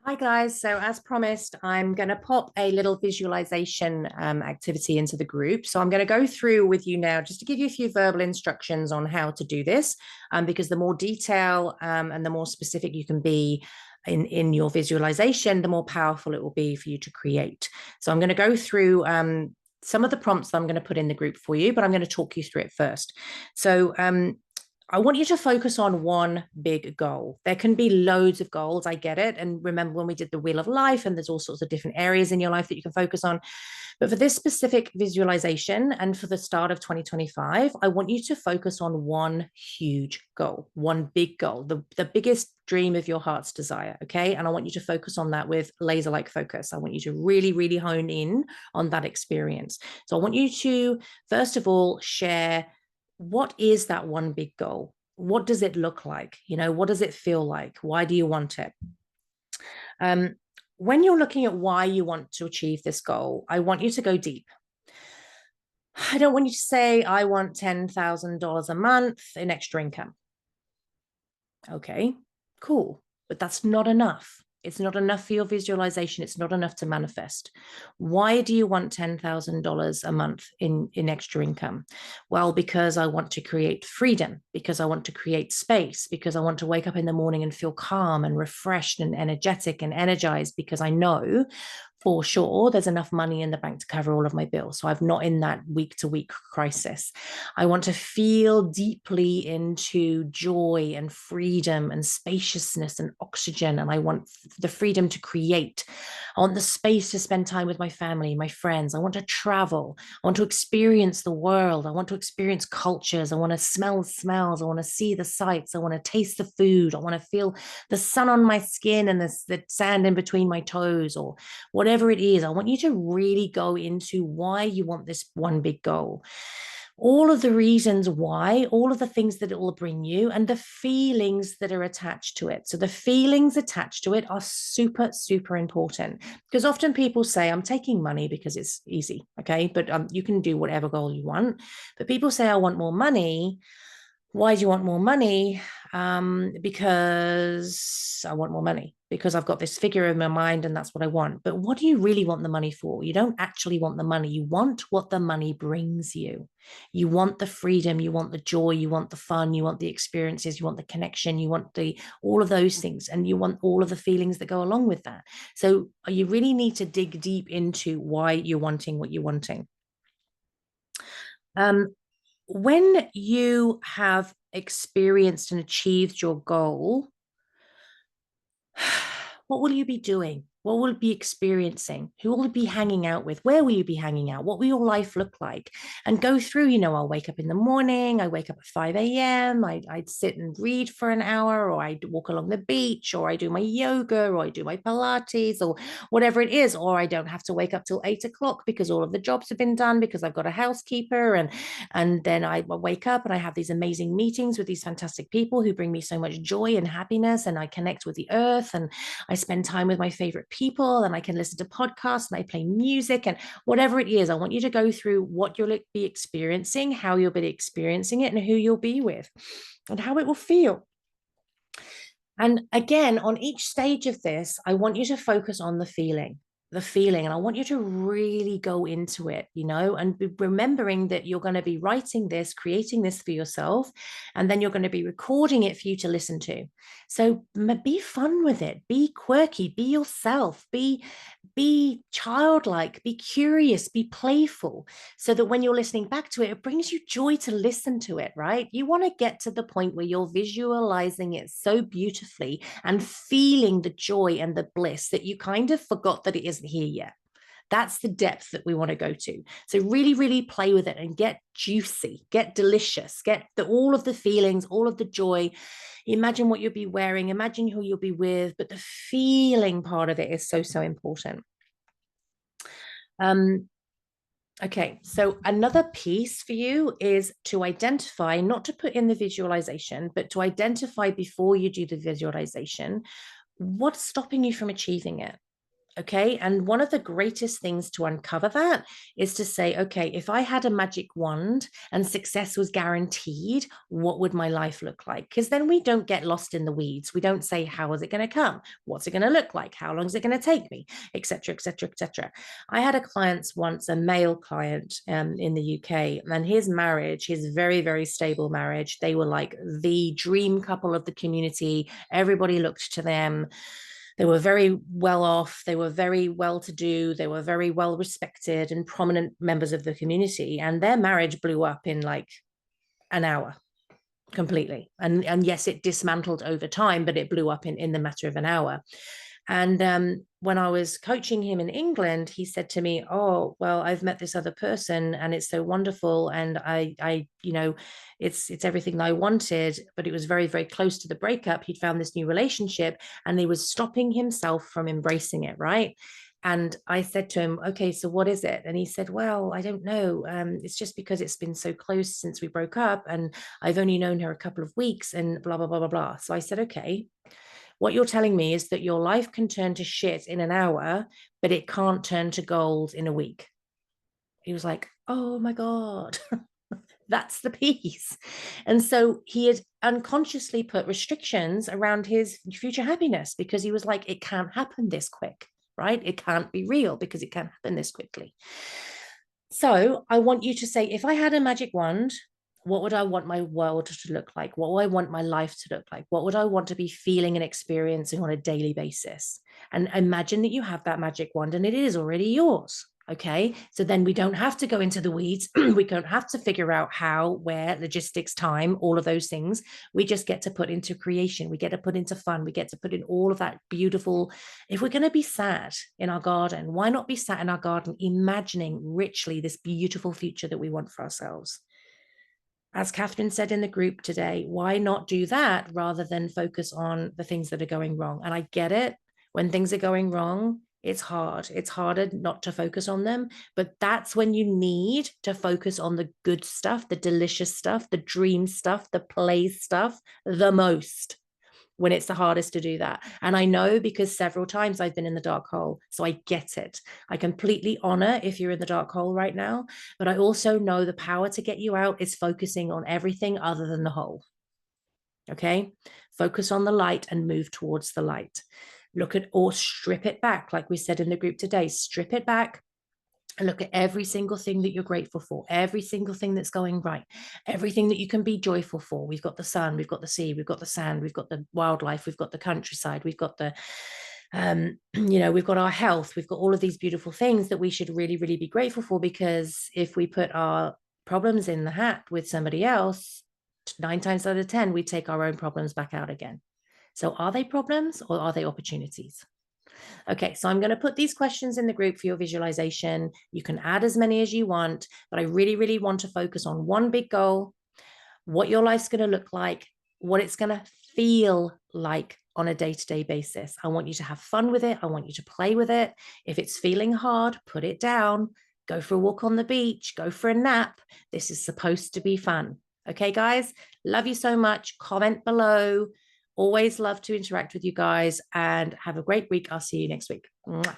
Hi guys, so as promised, I'm going to pop a little visualization activity into the group. So I'm going to go through with you now just to give you a few verbal instructions on how to do this, because the more detail and the more specific you can be in your visualization, the more powerful it will be for you to create. So I'm going to go through some of the prompts that I'm going to put in the group for you, but I'm going to talk you through it first. So I want you to focus on one big goal. There can be loads of goals. I get it. And remember when we did the wheel of life, and there's all sorts of different areas in your life that you can focus on. But for this specific visualization and for the start of 2025, I want you to focus on one huge goal, one big goal, the biggest dream of your heart's desire. Okay. And I want you to focus on that with laser like focus. I want you to really, really hone in on that experience. So I want you to, first of all, share what is that one big goal? What does it look like? What does it feel like? Why do you want it? Um, when you're looking at why you want to achieve this goal, I want you to go deep. I don't want you to say, I want $10,000 a month in extra income. Okay, cool. But that's not enough. It's not enough for your visualization. It's not enough to manifest. Why do you want $10,000 a month in extra income? Well, because I want to create freedom, because I want to create space, because I want to wake up in the morning and feel calm and refreshed and energetic and energized, because I know for sure there's enough money in the bank to cover all of my bills. So I'm not in that week to week crisis. I want to feel deeply into joy and freedom and spaciousness and oxygen. And I want the freedom to create. I want the space to spend time with my family, my friends. I want to travel. I want to experience the world. I want to experience cultures. I want to smell smells. I want to see the sights. I want to taste the food. I want to feel the sun on my skin and the sand in between my toes, or whatever it is. I want you to really go into why you want this one big goal, all of the reasons why, all of the things that it will bring you, and the feelings that are attached to it. So the feelings attached to it are super, super important, because often people say, I'm taking money because it's easy. Okay. But you can do whatever goal you want. But people say, I want more money. Why do you want more money? Because I want more money, because I've got this figure in my mind and that's what I want. But what do you really want the money for? You don't actually want the money. You want what the money brings you. You want the freedom, you want the joy, you want the fun, you want the experiences, you want the connection, you want all of those things, and you want all of the feelings that go along with that. So you really need to dig deep into why you're wanting what you're wanting. Um, when you have experienced and achieved your goal, what will you be doing? What will you be experiencing? Who will you be hanging out with? Where will you be hanging out? What will your life look like? And go through, I'll wake up in the morning. I wake up at 5 a.m. I'd sit and read for an hour, or I'd walk along the beach, or I do my yoga, or I do my Pilates, or whatever it is. Or I don't have to wake up till 8 o'clock because all of the jobs have been done, because I've got a housekeeper. And then I wake up and I have these amazing meetings with these fantastic people who bring me so much joy and happiness. And I connect with the earth, and I spend time with my favorite people, and I can listen to podcasts, and I play music, and whatever it is. I want you to go through what you'll be experiencing, how you'll be experiencing it, and who you'll be with, and how it will feel. And again, on each stage of this, I want you to focus on the feeling, and I want you to really go into it, and be remembering that you're going to be writing this, creating this for yourself, and then you're going to be recording it for you to listen to. So be fun with it, be quirky, be yourself, be childlike, be curious, be playful, so that when you're listening back to it, it brings you joy to listen to it, right? You want to get to the point where you're visualizing it so beautifully and feeling the joy and the bliss that you kind of forgot that it isn't here yet. That's the depth that we want to go to. So really, really play with it and get juicy, get delicious, get all of the feelings, all of the joy. Imagine what you'll be wearing, imagine who you'll be with, but the feeling part of it is so, so important. Okay, so another piece for you is to identify, not to put in the visualization, but to identify before you do the visualization, what's stopping you from achieving it. Okay. And one of the greatest things to uncover that is to say, okay, if I had a magic wand and success was guaranteed, what would my life look like? Because then we don't get lost in the weeds. We don't say, how is it going to come? What's it going to look like? How long is it going to take me? Etc. Etc. Etc. I had a client once, a male client in the UK, and his marriage, his very, very stable marriage, they were like the dream couple of the community. Everybody looked to them. They were very well off. They were very well to do. They were very well respected and prominent members of the community. And their marriage blew up in like an hour completely. And yes, it dismantled over time, but it blew up in the matter of an hour. And when I was coaching him in England, he said to me, "Oh, well, I've met this other person, and it's so wonderful, and it's everything I wanted, but it was very, very close to the breakup. He'd found this new relationship, and he was stopping himself from embracing it, right?" And I said to him, "Okay, so what is it?" And he said, "Well, I don't know. It's just because it's been so close since we broke up, and I've only known her a couple of weeks, and blah blah blah blah blah." So I said, "Okay. What you're telling me is that your life can turn to shit in an hour, but it can't turn to gold in a week." He was like, "Oh my God, that's the piece." And so he had unconsciously put restrictions around his future happiness because he was like, it can't happen this quick, right? It can't be real because it can't happen this quickly. So I want you to say, if I had a magic wand, what would I want my world to look like? What would I want my life to look like? What would I want to be feeling and experiencing on a daily basis? And imagine that you have that magic wand and it is already yours. Okay. So then we don't have to go into the weeds. We don't have to figure out how, where, logistics, time, all of those things. We just get to put into creation. We get to put into fun. We get to put in all of that beautiful. If we're going to be sat in our garden, why not be sat in our garden, imagining richly this beautiful future that we want for ourselves? As Catherine said in the group today, why not do that rather than focus on the things that are going wrong? And I get it. When things are going wrong, it's hard. It's harder not to focus on them. But that's when you need to focus on the good stuff, the delicious stuff, the dream stuff, the play stuff the most, when it's the hardest to do that. And I know because several times I've been in the dark hole. So I get it. I completely honor if you're in the dark hole right now, but I also know the power to get you out is focusing on everything other than the hole. Okay. Focus on the light and move towards the light. Look at, or strip it back. Like we said in the group today, strip it back and look at every single thing that you're grateful for, every single thing that's going right, everything that you can be joyful for. We've got the sun, we've got the sea, we've got the sand, we've got the wildlife, we've got the countryside, we've got the, we've got our health, we've got all of these beautiful things that we should really, really be grateful for, because if we put our problems in the hat with somebody else, 9 times out of 10, we take our own problems back out again. So are they problems or are they opportunities? Okay, so I'm going to put these questions in the group for your visualization. You can add as many as you want, but I really, really want to focus on one big goal, what your life's going to look like, what it's going to feel like on a day-to-day basis. I want you to have fun with it. I want you to play with it. If it's feeling hard, put it down. Go for a walk on the beach. Go for a nap. This is supposed to be fun. Okay, guys? Love you so much. Comment below. Always love to interact with you guys, and have a great week. I'll see you next week. Mwah.